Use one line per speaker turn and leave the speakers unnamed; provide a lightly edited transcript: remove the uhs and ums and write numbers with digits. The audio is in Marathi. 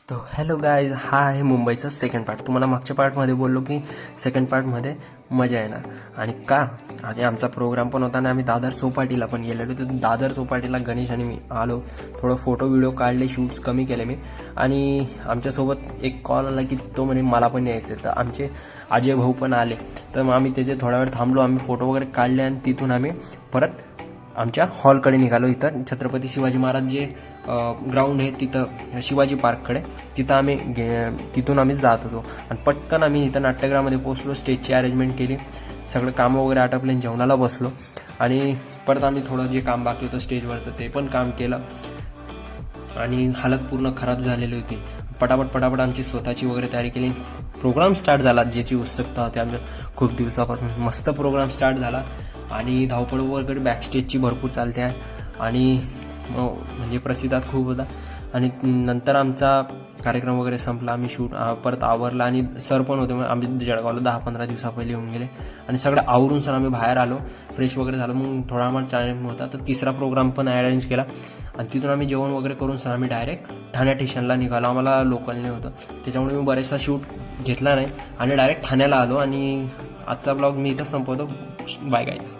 तो हॅलो गाईज, हा आहे मुंबईचा सेकंड पार्ट. तुम्हाला मागच्या पार्टमध्ये बोललो की सेकंड पार्टमध्ये मजा येणार. आणि का, आणि आमचा प्रोग्राम पण होता आणि आम्ही दादर चौपाटीला पण गेलेलो. तर दादर चौपाटीला गणेश आणि मी आलो, थोडं फोटो व्हिडिओ काढले, शूट्स कमी केले मी. आणि आमच्यासोबत एक कॉल आला की तो म्हणे मला पण यायचं. तर आमचे अजय भाऊ पण आले, तर मग आम्ही त्याचे थोडा वेळ थांबलो, आम्ही फोटो वगैरे काढले आणि तिथून आम्ही परत आमच्या हॉलकडे निघालो. इथं छत्रपती शिवाजी महाराज जे ग्राउंड आहे तिथं शिवाजी पार्ककडे, तिथून आम्ही जात होतो. आणि पटकन आम्ही इथं नाट्यगृहामध्ये पोहोचलो, स्टेजची अरेंजमेंट केली, सगळं कामं वगैरे आटपले, जेवणाला बसलो. आणि परत आम्ही थोडं जे काम बाकी होतं स्टेजवरचं ते पण काम केलं. आणि हालत पूर्ण खराब झालेली होती. पटापट आमची स्वतःची वगैरे तयारी केली. प्रोग्राम स्टार्ट झाला, ज्याची उत्सुकता होती आमच्या खूप दिवसापासून. मस्त प्रोग्राम स्टार्ट झाला आणि धावपळ वगैरे बॅकस्टेजची भरपूर चालते आहे. आणि म्हणजे प्रतिसाद खूप होता. आणि नंतर आमचा कार्यक्रम वगैरे संपला, आम्ही परत आवरला. आणि सर पण होते, मग आम्ही जळगावला 10-15 दिवसा पहिले येऊन गेले. आणि सगळं आवरून सर आम्ही बाहेर आलो, फ्रेश वगैरे झालो. मग थोडा आम्हाला टाईम होता, तर तिसरा प्रोग्राम पण अरेंज केला. आणि तिथून आम्ही जेवण वगैरे करून सर आम्ही डायरेक्ट ठाणे स्टेशनला निघालो. आम्हाला लोकलने होतं, त्याच्यामुळे मी बरेचसा शूट घेतला नाही आणि डायरेक्ट ठाण्याला आलो. आणि आजचा ब्लॉग मी इथंच संपवतो. Bye guys.